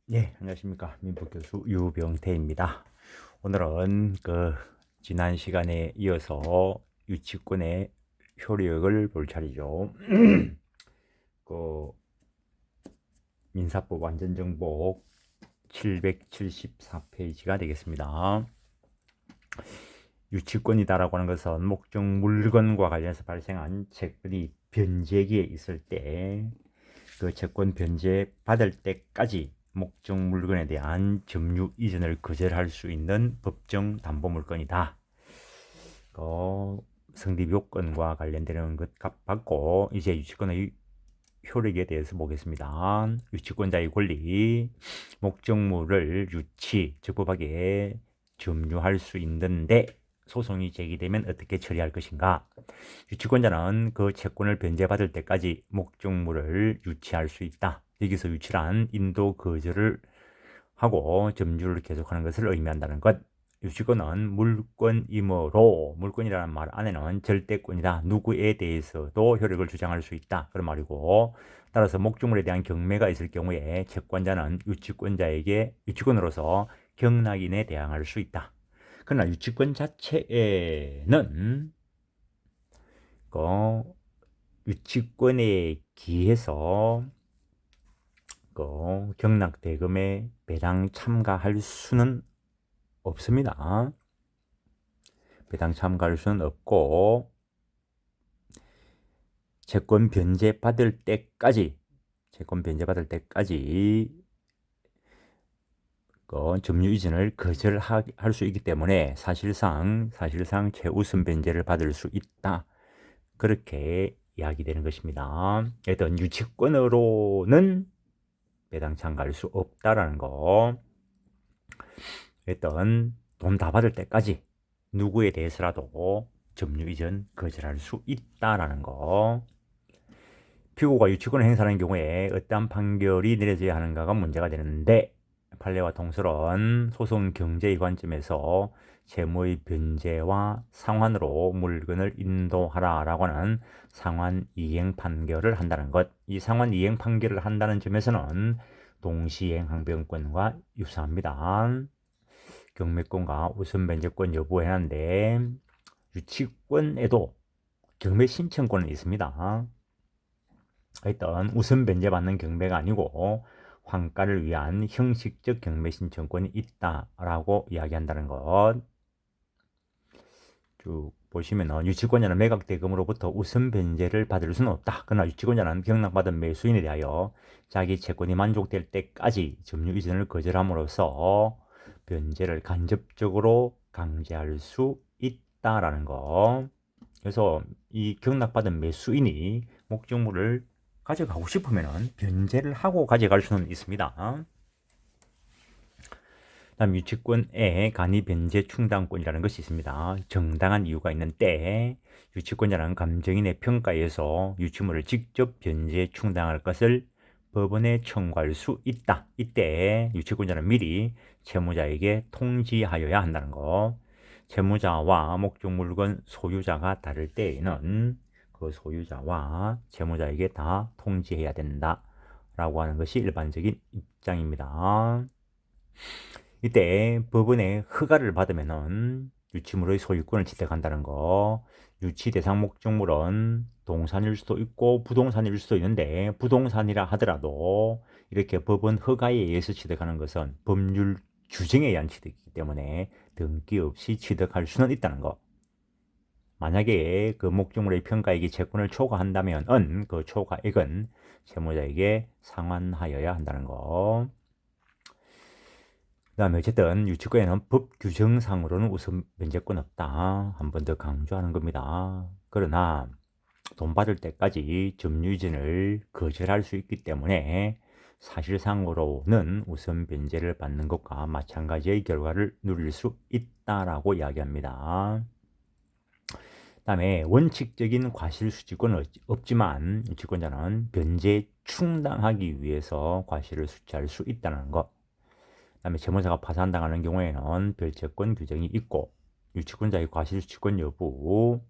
네, 안녕하십니까. 민법교수 유병태입니다. 오늘은 지난 시간에 이어서 유치권의 효력을 볼 차례죠. 그 민사법 완전정복 774페이지가 되겠습니다. 유치권이다라고 하는 것은 목적 물건과 관련해서 발생한 채권이 변제기에 있을 때 그 채권 변제 받을 때까지 목적 물건에 대한 점유 이전을 거절할 수 있는 법정 담보 물건이다. 성립 요건과 관련되는 것 받고 이제 유치권의 효력에 대해서 보겠습니다. 유치권자의 권리, 목적물을 유치, 적법하게 점유할 수 있는데 소송이 제기되면 어떻게 처리할 것인가? 유치권자는 그 채권을 변제받을 때까지 목적물을 유치할 수 있다. 여기서 유치란 인도 거절을 하고 점유를 계속하는 것을 의미한다는 것. 유치권은 물권이므로 물권이라는 말 안에는 절대권이다. 누구에 대해서도 효력을 주장할 수 있다. 그런 말이고 따라서 목적물에 대한 경매가 있을 경우에 채권자는 유치권으로서 경락인에 대항할 수 있다. 그러나 유치권 자체에는 유치권에 기해서 경락대금에 배당 참가할 수는 없습니다. 배당 참가할 수는 없고 채권 변제 받을 때까지 점유 이전을 거절할 수 있기 때문에 사실상 최우선 변제를 받을 수 있다. 그렇게 이야기되는 것입니다. 일단 유치권으로는 배당 참가할 수 없다라는 거. 일단 돈 다 받을 때까지 누구에 대해서라도 점유 이전 거절할 수 있다라는 거. 피고가 유치권을 행사하는 경우에 어떠한 판결이 내려져야 하는가가 문제가 되는데 판례와 통설은 소송 경제의 관점에서 채무의 변제와 상환으로 물건을 인도하라라고 하는 상환 이행 판결을 한다는 것. 이 상환 이행 판결을 한다는 점에서는 동시행 항변권과 유사합니다. 경매권과 우선 변제권 여부에 하는데 유치권에도 경매 신청권은 있습니다. 일단 우선 변제받는 경매가 아니고 환가를 위한 형식적 경매 신청권이 있다라고 이야기한다는 것. 쭉 보시면은 유치권자는 매각대금으로부터 우선 변제를 받을 수는 없다. 그러나 유치권자는 경락받은 매수인에 대하여 자기 채권이 만족될 때까지 점유 이전을 거절함으로써 변제를 간접적으로 강제할 수 있다라는 거. 그래서 이 경락받은 매수인이 목적물을 가져가고 싶으면 변제를 하고 가져갈 수는 있습니다. 다음 유치권에 간이 변제 충당권이라는 것이 있습니다. 정당한 이유가 있는 때 유치권자는 감정인의 평가에서 유치물을 직접 변제 충당할 것을 법원에 청구할 수 있다. 이때 유치권자는 미리 채무자에게 통지하여야 한다는 거. 채무자와 목적 물건 소유자가 다를 때에는 그 소유자와 채무자에게 다 통지해야 된다. 라고 하는 것이 일반적인 입장입니다. 이때 법원의 허가를 받으면은 유치물의 소유권을 취득한다는 거. 유치 대상 목적물은 동산일 수도 있고 부동산일 수도 있는데 부동산이라 하더라도 이렇게 법원 허가에 의해서 취득하는 것은 법률 규정에 의한 취득이기 때문에 등기 없이 취득할 수는 있다는 거. 만약에 그 목적물의 평가액이 채권을 초과한다면 그 초과액은 채무자에게 상환하여야 한다는 거. 그 다음에 어쨌든 유치권에는 법 규정상으로는 우선 면제권 없다. 한 번 더 강조하는 겁니다. 그러나 돈 받을 때까지 점유 이전을 거절할 수 있기 때문에 사실상으로는 우선 변제를 받는 것과 마찬가지의 결과를 누릴 수 있다라고 이야기합니다. 그다음에 원칙적인 과실수취권은 없지만 유치권자는 변제 충당하기 위해서 과실을 수취할 수 있다는 것. 그다음에 채무자가 파산당하는 경우에는 별채권 규정이 있고 유치권자의 과실수취권 여부,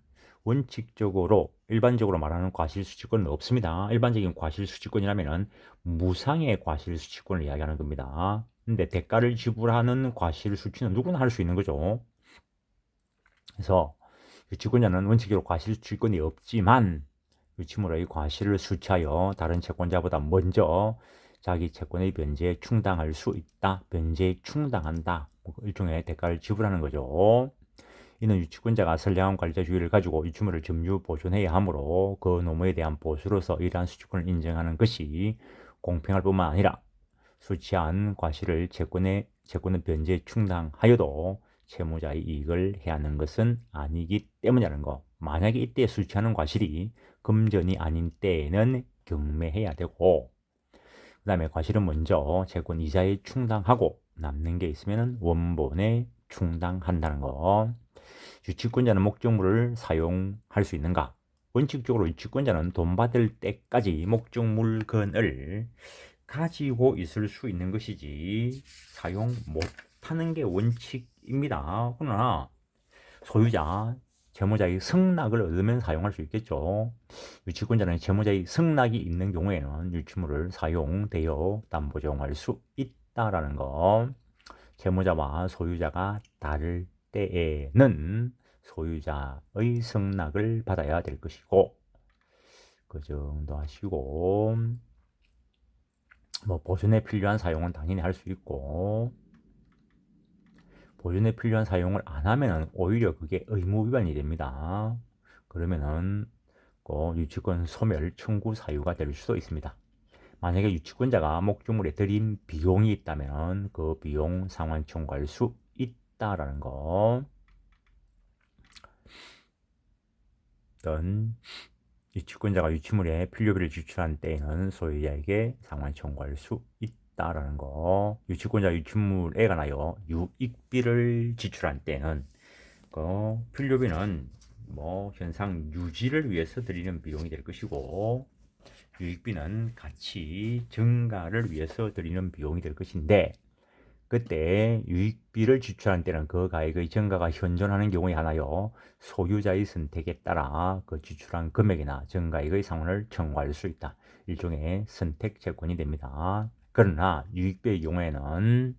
원칙적으로 일반적으로 말하는 과실수취권은 없습니다. 일반적인 과실수취권이라면 무상의 과실수취권을 이야기하는 겁니다. 근데 대가를 지불하는 과실수취는 누구나 할 수 있는 거죠. 그래서 유치권자는 원칙적으로 과실수취권이 없지만 유치물의 과실을 수취하여 다른 채권자보다 먼저 자기 채권의 변제에 충당할 수 있다. 변제에 충당한다. 일종의 대가를 지불하는 거죠. 이는 유치권자가 선량한 관리자 주의를 가지고 유치물을 점유 보존해야 하므로 그 노무에 대한 보수로서 이러한 수취권을 인정하는 것이 공평할 뿐만 아니라 수취한 과실을 채권은 변제에 충당하여도 채무자의 이익을 해하는 것은 아니기 때문이라는 거. 만약에 이때 수취하는 과실이 금전이 아닌 때에는 경매해야 되고, 그 다음에 과실은 먼저 채권 이자에 충당하고 남는 게 있으면 원본에 충당한다는 거. 유치권자는 목적물을 사용할 수 있는가? 원칙적으로 유치권자는 돈 받을 때까지 목적 물건을 가지고 있을 수 있는 것이지 사용 못하는 게 원칙입니다. 그러나 소유자, 채무자의 승낙을 얻으면 사용할 수 있겠죠. 유치권자는 채무자의 승낙이 있는 경우에는 유치물을 사용되어 담보정할 수 있다라는 거. 채무자와 소유자가 다를 때에는 소유자의 승낙을 받아야 될 것이고, 그 정도 하시고, 뭐 보존에 필요한 사용은 당연히 할 수 있고, 보존에 필요한 사용을 안 하면은 오히려 그게 의무 위반이 됩니다. 그러면은 유치권 소멸 청구 사유가 될 수도 있습니다. 만약에 유치권자가 목적물에 들인 비용이 있다면 그 비용 상환 청구할 수 있다라는 거. 어떤 유치권자가 유치물에 필요비를 지출한 때에는 소유자에게 상환 청구할 수 있다라는 거. 유치권자 유치물에 관하여 유익비를 지출한 때는 그 필요비는 뭐 현상 유지를 위해서 드리는 비용이 될 것이고, 유익비는 가치 증가를 위해서 드리는 비용이 될 것인데, 그때 유익비를 지출한 때는 그 가액의 증가가 현존하는 경우에 하나요, 소유자의 선택에 따라 그 지출한 금액이나 증가액의 상환을 청구할 수 있다. 일종의 선택 채권이 됩니다. 그러나 유익비의 경우에는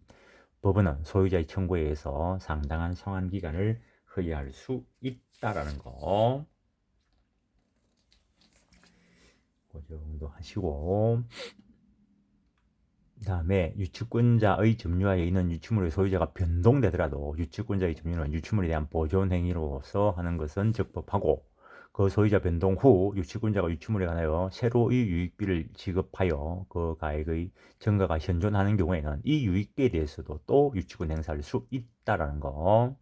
법원은 소유자의 청구에 의해서 상당한 상환 기간을 허용할 수 있다라는 거. 그 정도 하시고, 그 다음에 유치권자의 점유하에 있는 유치물의 소유자가 변동되더라도 유치권자의 점유는 유치물에 대한 보존 행위로서 하는 것은 적법하고, 그 소유자 변동 후 유치권자가 유치물에 관하여 새로의 유익비를 지급하여 그 가액의 증가가 현존하는 경우에는 이 유익비에 대해서도 또 유치권 행사할 수 있다라는 거.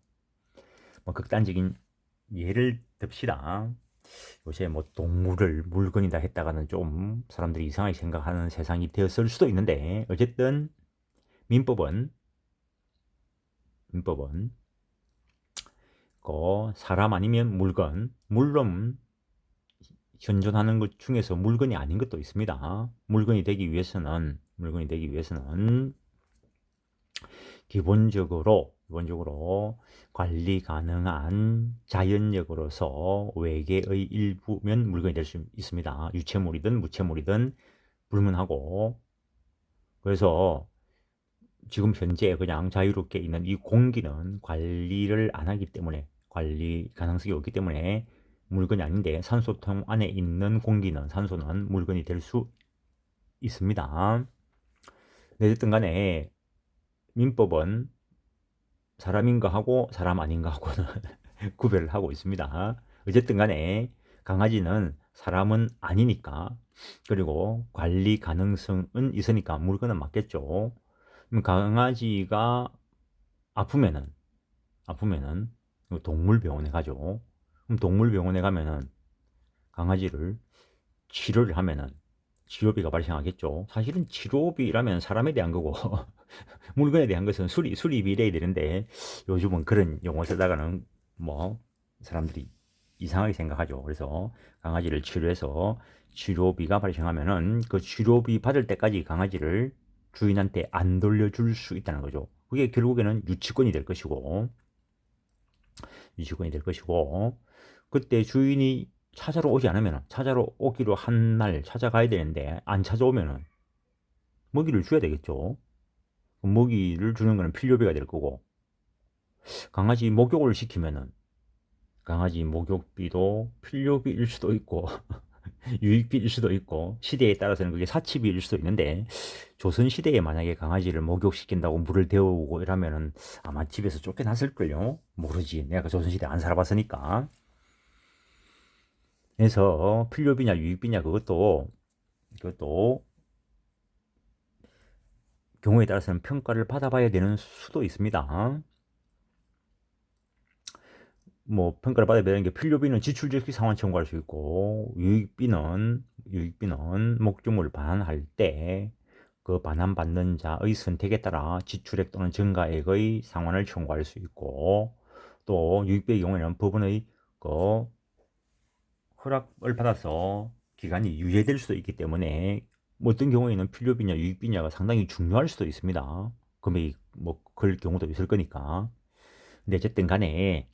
뭐 극단적인 예를 듭시다. 요새 뭐 동물을 물건이다 했다가는 좀 사람들이 이상하게 생각하는 세상이 되었을 수도 있는데, 어쨌든 민법은 사람 아니면 물건, 물론 현존하는 것 중에서 물건이 아닌 것도 있습니다. 물건이 되기 위해서는 기본적으로 관리 가능한 자연력으로서 외계의 일부면 물건이 될 수 있습니다. 유체물이든 무체물이든 불문하고, 그래서 지금 현재 그냥 자유롭게 있는 이 공기는 관리를 안 하기 때문에, 관리 가능성이 없기 때문에 물건이 아닌데, 산소통 안에 있는 공기는, 산소는 물건이 될 수 있습니다. 어쨌든 간에 민법은 사람인가 하고 사람 아닌가 하고는 구별을 하고 있습니다. 어쨌든 간에 강아지는 사람은 아니니까, 그리고 관리 가능성은 있으니까 물건은 맞겠죠. 그럼 강아지가 아프면은 동물병원에 가죠. 그럼 동물병원에 가면은 강아지를 치료를 하면은 치료비가 발생하겠죠. 사실은 치료비라면 사람에 대한 거고 물건에 대한 것은 수리비 돼야 되는데, 요즘은 그런 용어 쓰다가는 뭐 사람들이 이상하게 생각하죠. 그래서 강아지를 치료해서 치료비가 발생하면은 그 치료비 받을 때까지 강아지를 주인한테 안 돌려줄 수 있다는 거죠. 그게 결국에는 유치권이 될 것이고, 그때 주인이 찾아러 오지 않으면, 찾아러 오기로 한 날 찾아가야 되는데 안 찾아오면은 먹이를 줘야 되겠죠. 먹이를 주는 거는 필요비가 될 거고, 강아지 목욕을 시키면은 강아지 목욕비도 필요비일 수도 있고 유익비일 수도 있고, 시대에 따라서는 그게 사치비일 수도 있는데, 조선시대에 만약에 강아지를 목욕시킨다고 물을 데우고 이러면은 아마 집에서 쫓겨났을걸요. 모르지, 내가 그 조선시대 안 살아봤으니까. 그래서 필요비냐 유익비냐 그것도 경우에 따라서는 평가를 받아봐야 되는 수도 있습니다. 뭐 평가를 받아야 되는 게, 필요비는 지출적시 상환 청구할 수 있고, 유익비는 목적물 반환할 때 그 반환받는 자의 선택에 따라 지출액 또는 증가액의 상환을 청구할 수 있고, 또 유익비의 경우에는 법원의 그 허락을 받아서 기간이 유예될 수도 있기 때문에, 뭐 어떤 경우에는 필요비냐 유익비냐가 상당히 중요할 수도 있습니다. 금액이 뭐 그럴 경우도 있을 거니까. 근데 어쨌든 간에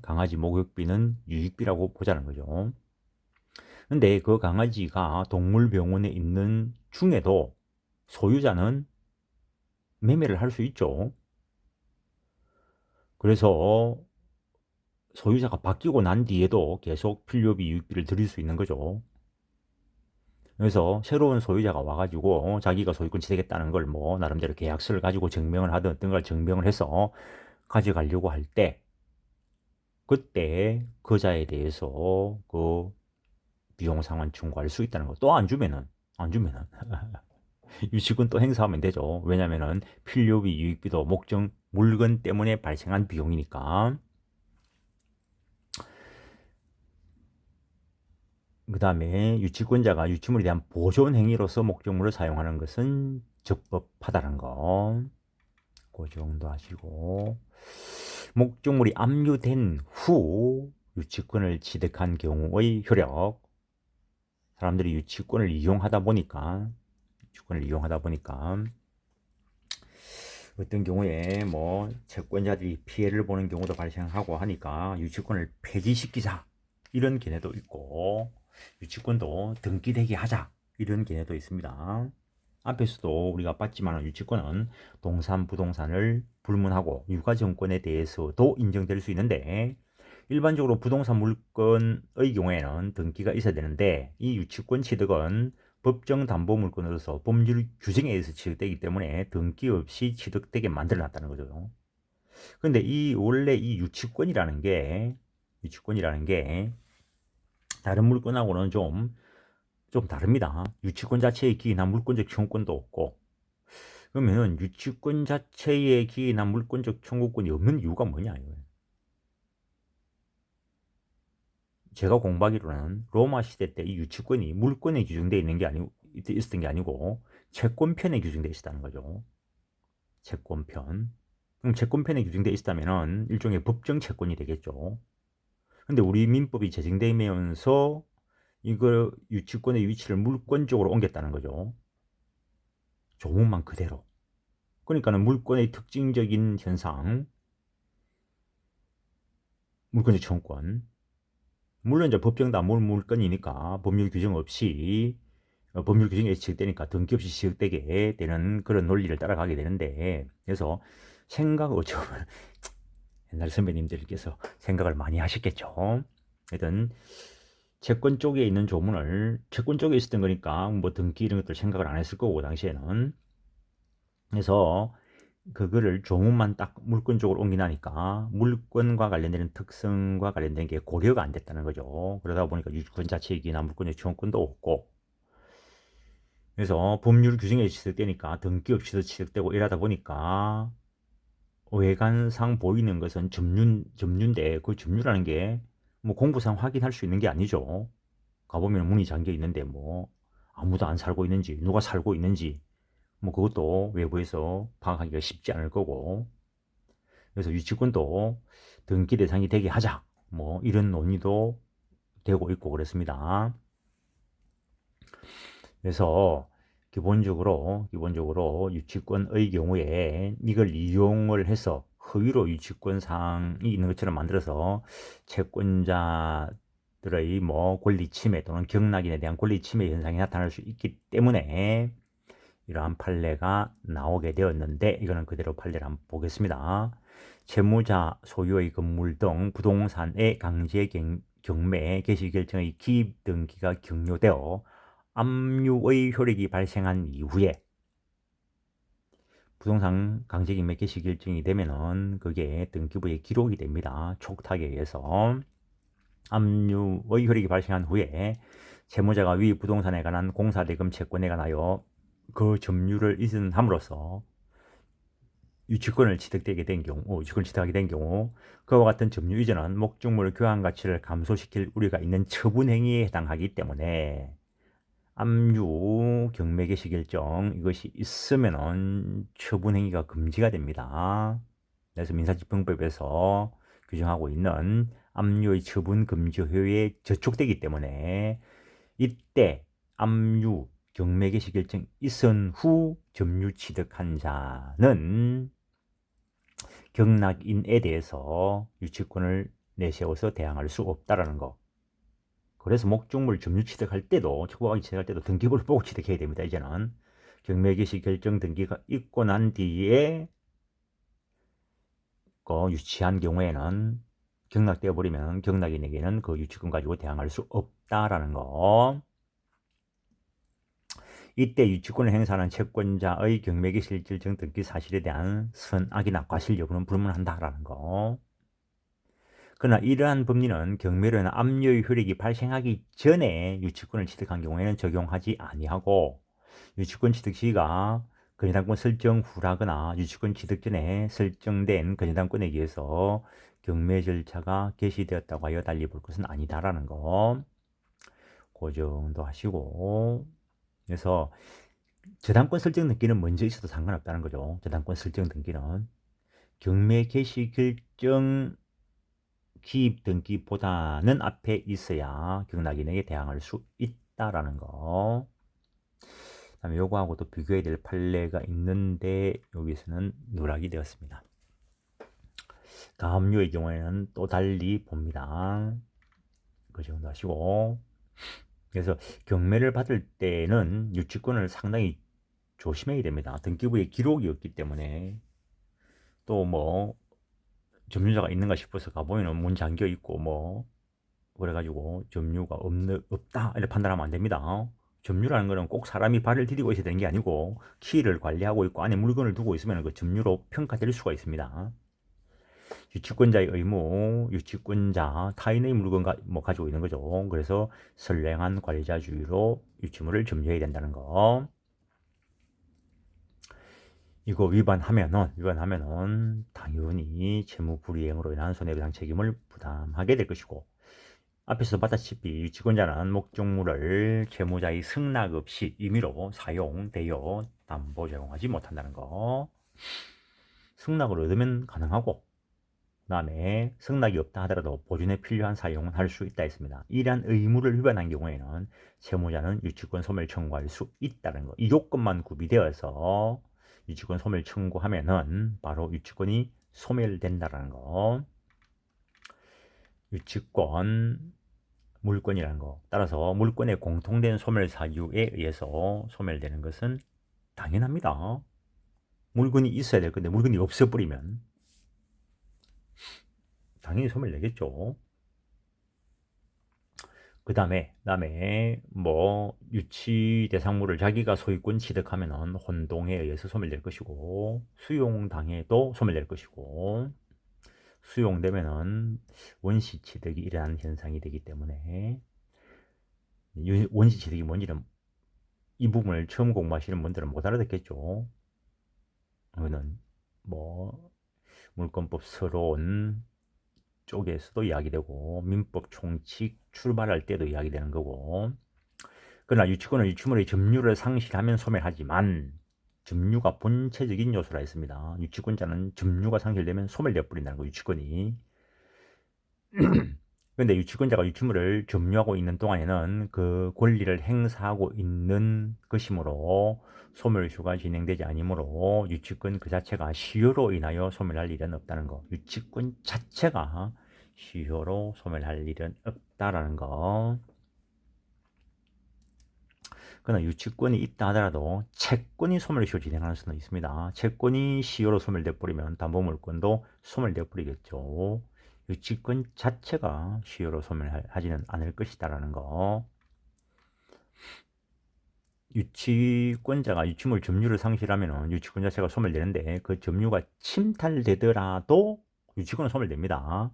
강아지 목욕비는 유익비라고 보자는 거죠. 근데 그 강아지가 동물병원에 있는 중에도 소유자는 매매를 할 수 있죠. 그래서 소유자가 바뀌고 난 뒤에도 계속 필요비, 유익비를 드릴 수 있는 거죠. 그래서 새로운 소유자가 와가지고 자기가 소유권 취득했다는 걸 뭐 나름대로 계약서를 가지고 증명을 하든 어떤 걸 증명을 해서 가져가려고 할 때, 그때 그자에 대해서 그 비용 상환 청구할 수 있다는 거. 또 안 주면은 유치권 또 행사하면 되죠. 왜냐면은 필요비, 유익비도 목적 물건 때문에 발생한 비용이니까. 그 다음에 유치권자가 유치물에 대한 보존 행위로서 목적물을 사용하는 것은 적법하다는 거. 그 정도 하시고, 목적물이 압류된 후 유치권을 취득한 경우의 효력. 사람들이 유치권을 이용하다 보니까 어떤 경우에 뭐 채권자들이 피해를 보는 경우도 발생하고 하니까 유치권을 폐지시키자, 이런 견해도 있고, 유치권도 등기되게 하자, 이런 견해도 있습니다. 앞에서도 우리가 봤지만 유치권은 동산, 부동산을 불문하고 유가증권에 대해서도 인정될 수 있는데, 일반적으로 부동산 물건의 경우에는 등기가 있어야 되는데, 이 유치권 취득은 법정 담보 물건으로서 법률 규정에 의해서 취득되기 때문에 등기 없이 취득되게 만들어 놨다는 거죠. 근데 원래 이 유치권이라는 게 다른 물건하고는 좀 다릅니다. 유치권 자체의 기인한 물권적 청구권도 없고, 그러면 유치권 자체의 기인한 물권적 청구권이 없는 이유가 뭐냐 이거예요. 제가 공부하기로는 로마 시대 때 이 유치권이 물권에 규정되어 있었던 게 아니고 채권편에 규정되어 있었다는 거죠. 채권편. 그럼 채권편에 규정되어 있다면은 일종의 법정 채권이 되겠죠. 근데 우리 민법이 제정되면서 이거 유치권의 위치를 물권 쪽으로 옮겼다는 거죠. 조문만 그대로. 그러니까는 물권의 특징적인 현상, 물권적 청구권. 물론 이제 법정 담보 물건이니까 법률 규정에 지적되니까 등기 없이 지적되게 되는 그런 논리를 따라가게 되는데, 그래서 어쩌면 옛날 선배님들께서 생각을 많이 하셨겠죠. 하여튼 채권 쪽에 있었던 거니까 뭐 등기 이런 것들 생각을 안 했을 거고 당시에는. 그래서 그거를 조문만 딱 물권 쪽으로 옮기나니까 물권과 관련되는 특성과 관련된 게 고려가 안 됐다는 거죠. 그러다 보니까 유권 자체이기나 물권의 지원권도 없고, 그래서 법률 규정에 취득되니까 등기 없이도 취득되고 이러다 보니까 외관상 보이는 것은 점유인데, 그 점유라는 게 뭐 공부상 확인할 수 있는 게 아니죠. 가보면 문이 잠겨 있는데 뭐 아무도 안 살고 있는지, 누가 살고 있는지 뭐 그것도 외부에서 파악하기가 쉽지 않을 거고. 그래서 유치권도 등기 대상이 되게 하자, 뭐 이런 논의도 되고 있고 그렇습니다. 그래서 기본적으로 유치권의 경우에 이걸 이용을 해서 허위로 유치권상이 있는 것처럼 만들어서 채권자들의 뭐 권리 침해 또는 경락인에 대한 권리 침해 현상이 나타날 수 있기 때문에 이러한 판례가 나오게 되었는데, 이거는 그대로 판례를 한번 보겠습니다. 채무자 소유의 건물 등 부동산의 강제 경매 개시 결정의 기입 등기가 격려되어 압류의 효력이 발생한 이후에 부동산 강제 경매 개시 결정이 되면은 그게 등기부에 기록이 됩니다. 촉탁에 의해서. 압류의 효력이 발생한 후에 채무자가 위 부동산에 관한 공사대금 채권에 관하여 그 점유를 이전함으로써 유치권을 취득하게 된 경우, 그와 같은 점유 이전은 목적물 교환 가치를 감소시킬 우려가 있는 처분 행위에 해당하기 때문에 압류 경매 개시 결정 이것이 있으면은 처분 행위가 금지가 됩니다. 그래서 민사집행법에서 규정하고 있는 압류의 처분 금지 효에 저촉되기 때문에 이때 압류 경매 개시 결정 있은 후 점유 취득한 자는 경락인에 대해서 유치권을 내세워서 대항할 수 없다라는 거. 그래서 목적물 점유 취득할 때도, 초과하기 취득할 때도 등기부를 보고 취득해야 됩니다. 이제는 경매 개시 결정 등기가 있고 난 뒤에 유치한 경우에는 경락되어 버리면 경락인에게는 그 유치권 가지고 대항할 수 없다라는 거. 이때 유치권을 행사하는 채권자의 경매 개시 결정 등기 사실에 대한 선악이나 과실 여부는 불문한다라는 거. 그러나 이러한 법리는 경매로 인한 압류의 효력이 발생하기 전에 유치권을 취득한 경우에는 적용하지 아니하고, 유치권 취득 시가 건전당권 설정 후라거나 유치권 취득 전에 설정된 건전당권에 의해서 경매 절차가 개시되었다고 하여 달리 볼 것은 아니다라는 거. 그 정도 하시고, 그래서 저당권 설정 등기는 먼저 있어도 상관없다는 거죠. 저당권 설정 등기는 경매 개시 결정 기입 등기보다는 앞에 있어야 경락인에게 대항할 수 있다라는 거. 그다음에 요거하고도 비교해야 될 판례가 있는데 여기서는 누락이 되었습니다. 가압류의 경우에는 또 달리 봅니다. 그 정도 하시고, 그래서 경매를 받을 때는 유치권을 상당히 조심해야 됩니다. 등기부에 기록이 없기 때문에. 또 뭐 점유자가 있는가 싶어서 가보면 문 잠겨 있고 뭐 그래가지고 점유가 없다 이렇게 판단하면 안 됩니다. 점유라는 거는 꼭 사람이 발을 디디고 있어야 되는 게 아니고 키를 관리하고 있고 안에 물건을 두고 있으면 그 점유로 평가될 수가 있습니다. 유치권자의 의무, 유치권자 타인의 물건 가지고 있는 거죠. 그래서 선량한 관리자주의로 유치물을 점유해야 된다는 거. 이거 위반하면은 당연히 채무 불이행으로 인한 손해배상 책임을 부담하게 될 것이고, 앞에서 봤다시피 유치권자는 목적물을 채무자의 승낙 없이 임의로 사용, 대여, 담보 제공하지 못한다는 거. 승낙을 얻으면 가능하고, 그 다음에 승낙이 없다 하더라도 보존에 필요한 사용은 할 수 있다 했습니다. 이러한 의무를 위반한 경우에는 채무자는 유치권 소멸 청구할 수 있다는 거. 이 요건만 구비되어서 유치권 소멸 청구하면은 바로 유치권이 소멸된다는 거. 유치권 물권이라는 거. 따라서 물권의 공통된 소멸 사유에 의해서 소멸되는 것은 당연합니다. 물건이 있어야 될 건데 물건이 없어버리면 당연히 소멸되겠죠. 그 다음에 뭐 유치 대상물을 자기가 소유권 취득하면은 혼동에 의해서 소멸될 것이고, 수용당해도 소멸될 것이고, 수용되면은 원시 취득이 일어나는 현상이 되기 때문에, 원시 취득이 뭔지는 이 부분을 처음 공부하시는 분들은 못 알아듣겠죠. 이거는 뭐 물권법 서론 쪽에서도 이야기되고 민법 총칙 출발할 때도 이야기되는 거고, 그러나 유치권은 유치물의 점유를 상실하면 소멸하지만 점유가 본체적인 요소라 했습니다. 유치권자는 점유가 상실되면 소멸되어 버린다는 거, 유치권이. 근데 유치권자가 유치물을 점유하고 있는 동안에는 그 권리를 행사하고 있는 것이므로 소멸시효가 진행되지 아니므로 유치권 그 자체가 시효로 인하여 소멸할 일은 없다는 거. 유치권 자체가 시효로 소멸할 일은 없다라는 거. 그러나 유치권이 있다 하더라도 채권이 소멸시효 진행하는 수는 있습니다. 채권이 시효로 소멸돼 버리면 담보물권도 소멸돼 버리겠죠. 유치권 자체가 시효로 소멸하지는 않을 것이다라는 거. 유치권자가 유치물 점유를 상실하면 유치권 자체가 소멸되는데 그 점유가 침탈되더라도 유치권은 소멸됩니다.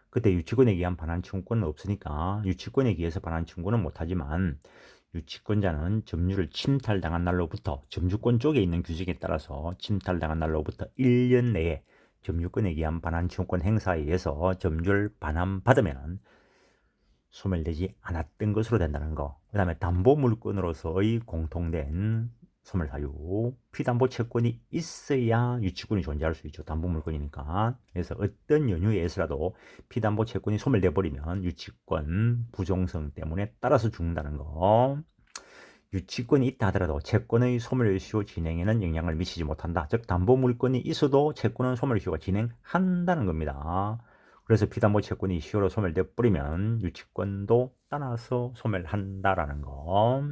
그때 유치권에 의한 반환 청구권은 없으니까 유치권에 의해서 반환 청구는 못하지만 유치권자는 점유를 침탈당한 날로부터 점유권 쪽에 있는 규정에 따라서 침탈당한 날로부터 1년 내에 점유권에 의한 반환 청구권 행사에 의해서 점유를 반환받으면 소멸되지 않았던 것으로 된다는 거. 그 다음에 담보물권으로서의 공통된 소멸사유, 피담보 채권이 있어야 유치권이 존재할 수 있죠. 담보물권이니까. 그래서 어떤 연유에 의해서라도 피담보 채권이 소멸돼 버리면 유치권 부종성 때문에 따라서 죽는다는 거. 유치권이 있다 하더라도 채권의 소멸시효 진행에는 영향을 미치지 못한다. 즉 담보물권이 있어도 채권은 소멸시효가 진행한다는 겁니다. 그래서 피담보 채권이 시효로 소멸돼 버리면 유치권도 따라서 소멸한다라는 거.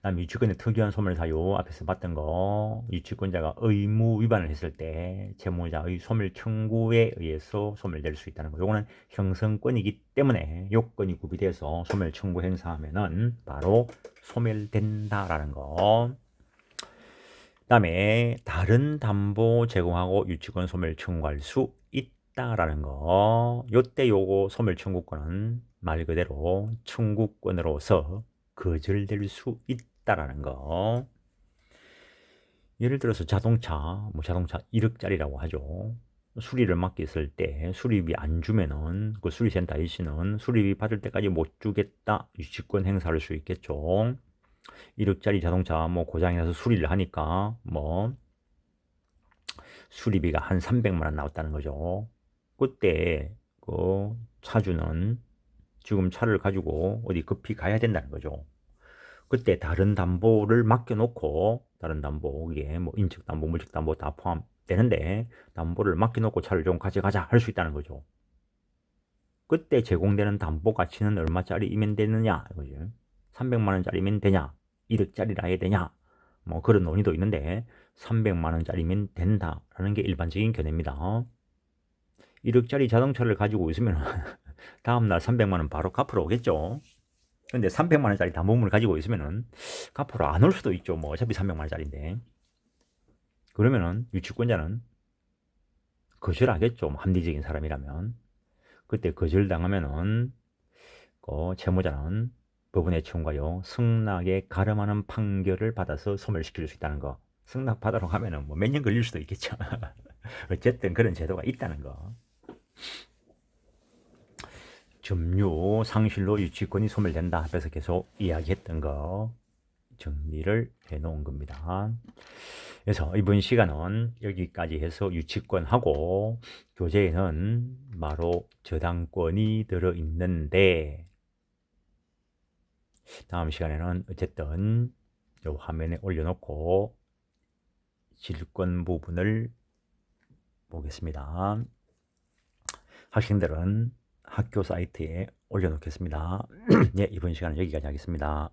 다음 유치권의 특이한 소멸 사유 앞에서 봤던 거. 유치권자가 의무 위반을 했을 때 채무자의 소멸 청구에 의해서 소멸될 수 있다는 거. 요거는 형성권이기 때문에 요건이 구비돼서 소멸 청구 행사하면은 바로 소멸된다라는 거. 그다음에 다른 담보 제공하고 유치권 소멸 청구할 수 있다라는 거. 요때 요거 소멸 청구권은 말 그대로 청구권으로서 거절될 수 있다라는 거. 예를 들어서 자동차 1억짜리라고 하죠. 수리를 맡겼을 때 수리비 안 주면은 그 수리센터 아저씨는 수리비 받을 때까지 못 주겠다 유치권 행사할 수 있겠죠. 1억짜리 자동차 고장이 나서 수리를 하니까 수리비가 한 300만 원 나왔다는 거죠. 그때 그 차주는 지금 차를 가지고 어디 급히 가야 된다는 거죠. 그때 다른 담보를 맡겨놓고 다른 담보 이게 인적담보, 물적담보 다 포함되는데 담보를 맡겨놓고 차를 좀 가져가자 할 수 있다는 거죠. 그때 제공되는 담보 가치는 얼마짜리이면 되느냐 이거죠. 300만 원짜리면 되냐 1억짜리라 해야 되냐 그런 논의도 있는데 300만 원짜리면 된다라는 게 일반적인 견해입니다. 1억짜리 자동차를 가지고 있으면 다음날 300만 원 바로 갚으러 오겠죠. 근데 300만 원짜리 담보물을 가지고 있으면은 갚으러 안 올 수도 있죠. 어차피 300만 원짜리인데. 그러면은 유치권자는 거절하겠죠. 합리적인 사람이라면. 그때 거절당하면은 채무자는 법원의 청구하여 승낙에 가름하는 판결을 받아서 소멸시킬 수 있다는 거. 승낙 받으러 가면은 몇 년 걸릴 수도 있겠죠. 어쨌든 그런 제도가 있다는 거. 점유 상실로 유치권이 소멸된다 앞에서 계속 이야기했던 거 정리를 해 놓은 겁니다. 그래서 이번 시간은 여기까지 해서 유치권하고 교재에는 바로 저당권이 들어있는데 다음 시간에는 어쨌든 이 화면에 올려놓고 질권 부분을 보겠습니다. 학생들은 학교 사이트에 올려놓겠습니다. 네, 이번 시간은 여기까지 하겠습니다.